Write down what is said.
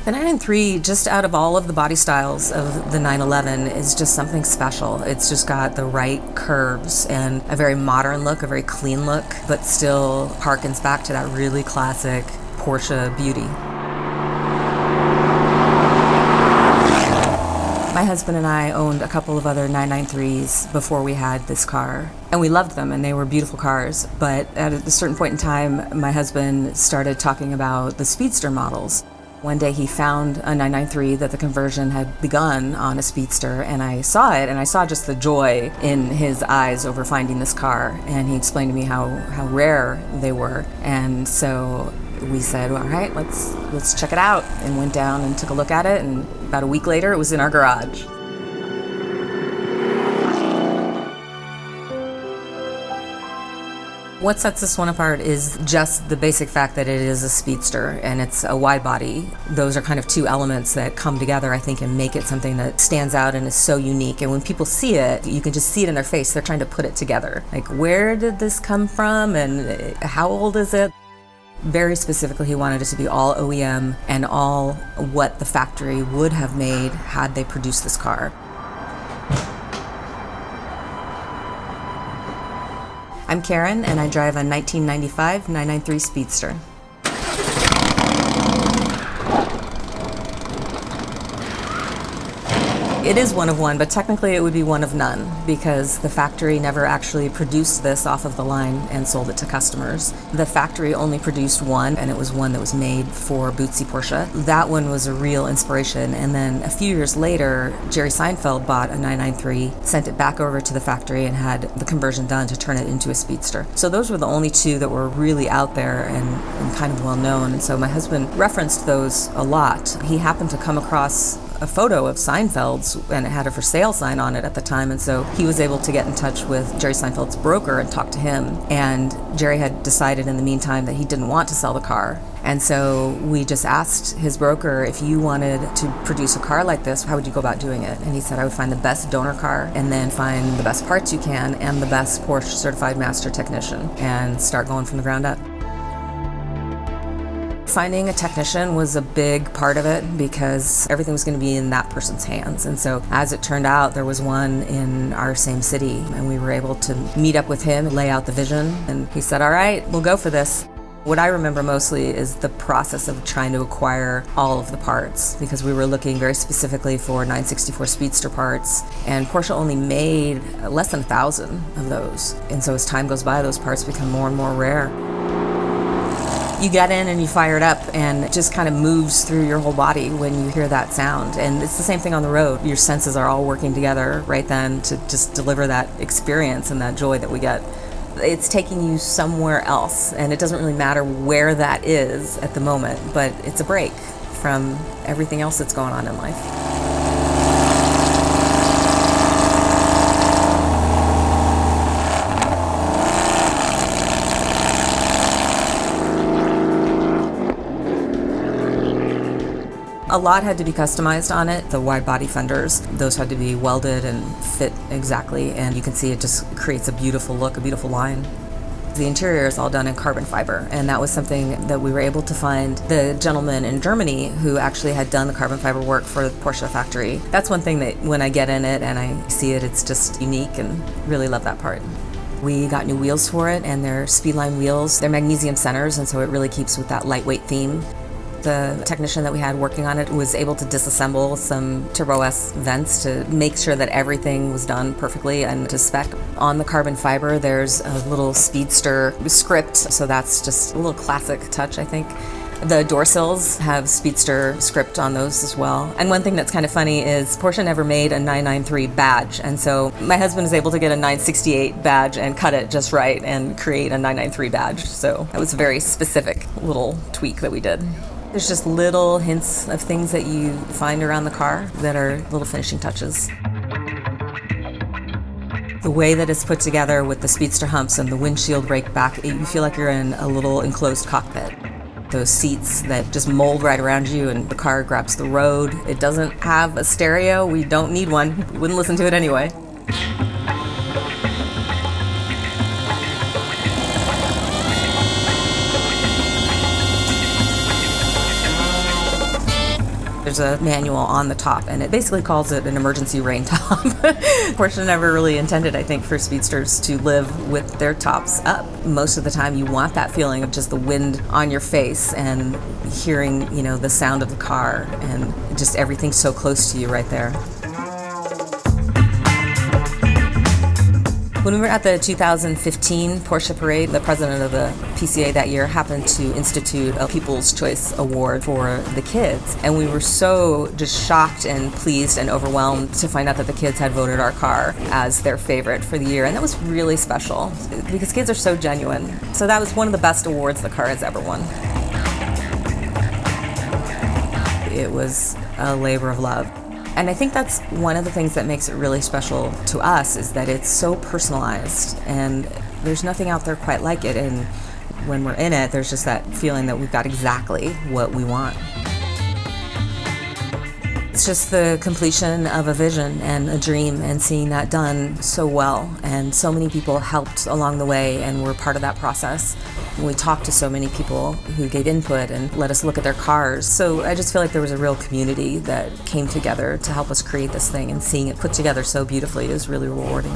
The 993, just out of all of the body styles of the 911, is just something special. It's just got the right curves and a very modern look, a very clean look, but still harkens back to that really classic Porsche beauty. My husband and I owned a couple of other 993s before we had this car, and we loved them, and they were beautiful cars. But at a certain point in time, my husband started talking about the Speedster models. One day he found a 993 that the conversion had begun on a Speedster, and I saw it, and I saw just the joy in his eyes over finding this car, and he explained to me how rare they were. And so we said, all right, let's check it out, and went down and took a look at it, and about a week later it was in our garage. What sets this one apart is just the basic fact that it is a Speedster and it's a wide body. Those are kind of two elements that come together, I think, and make it something that stands out and is so unique. And when people see it, you can just see it in their face. They're trying to put it together. Like, where did this come from and how old is it? Very specifically, he wanted it to be all OEM and all what the factory would have made had they produced this car. I'm Karen, and I drive a 1995 993 Speedster. It is one of one, but technically it would be one of none because the factory never actually produced this off of the line and sold it to customers. The factory only produced one, and it was one that was made for Butzi Porsche. That one was a real inspiration, and then a few years later, Jerry Seinfeld bought a 993, sent it back over to the factory, and had the conversion done to turn it into a Speedster. So those were the only two that were really out there and kind of well known, and so my husband referenced those a lot. He happened to come across a photo of Seinfeld's, and it had a for sale sign on it at the time, and so he was able to get in touch with Jerry Seinfeld's broker and talk to him, and Jerry had decided in the meantime that he didn't want to sell the car, and so we just asked his broker, if you wanted to produce a car like this, how would you go about doing it? And he said, I would find the best donor car and then find the best parts you can and the best Porsche certified master technician and start going from the ground up. Finding a technician was a big part of it because everything was going to be in that person's hands. And so as it turned out, there was one in our same city, and we were able to meet up with him and lay out the vision. And he said, all right, we'll go for this. What I remember mostly is the process of trying to acquire all of the parts, because we were looking very specifically for 964 Speedster parts, and Porsche only made less than 1,000 of those. And so as time goes by, those parts become more and more rare. You get in and you fire it up, and it just kind of moves through your whole body when you hear that sound. And it's the same thing on the road. Your senses are all working together right then to just deliver that experience and that joy that we get. It's taking you somewhere else, and it doesn't really matter where that is at the moment, but it's a break from everything else that's going on in life. A lot had to be customized on it. The wide body fenders, those had to be welded and fit exactly, and you can see it just creates a beautiful look, a beautiful line. The interior is all done in carbon fiber, and that was something that we were able to find the gentleman in Germany who actually had done the carbon fiber work for the Porsche factory. That's one thing that when I get in it and I see it, it's just unique, and really love that part. We got new wheels for it, and they're Speedline wheels. They're magnesium centers, and so it really keeps with that lightweight theme. The technician that we had working on it was able to disassemble some Turbo S vents to make sure that everything was done perfectly and to spec. On the carbon fiber, there's a little Speedster script, so that's just a little classic touch, I think. The door sills have Speedster script on those as well. And one thing that's kind of funny is Porsche never made a 993 badge, and so my husband was able to get a 968 badge and cut it just right and create a 993 badge. So that was a very specific little tweak that we did. There's just little hints of things that you find around the car that are little finishing touches. The way that it's put together with the Speedster humps and the windshield rake back, you feel like you're in a little enclosed cockpit. Those seats that just mold right around you, and the car grabs the road. It doesn't have a stereo. We don't need one. Wouldn't listen to it anyway. There's a manual on the top, and it basically calls it an emergency rain top. Porsche never really intended, I think, for Speedsters to live with their tops up. Most of the time you want that feeling of just the wind on your face and hearing, the sound of the car and just everything so close to you right there. When we were at the 2015 Porsche Parade, the president of the PCA that year happened to institute a People's Choice Award for the kids. And we were so just shocked and pleased and overwhelmed to find out that the kids had voted our car as their favorite for the year. And that was really special because kids are so genuine. So that was one of the best awards the car has ever won. It was a labor of love. And I think that's one of the things that makes it really special to us is that it's so personalized and there's nothing out there quite like it. And when we're in it, there's just that feeling that we've got exactly what we want. It's just the completion of a vision and a dream and seeing that done so well. And so many people helped along the way and were part of that process. We talked to so many people who gave input and let us look at their cars. So I just feel like there was a real community that came together to help us create this thing, and seeing it put together so beautifully is really rewarding.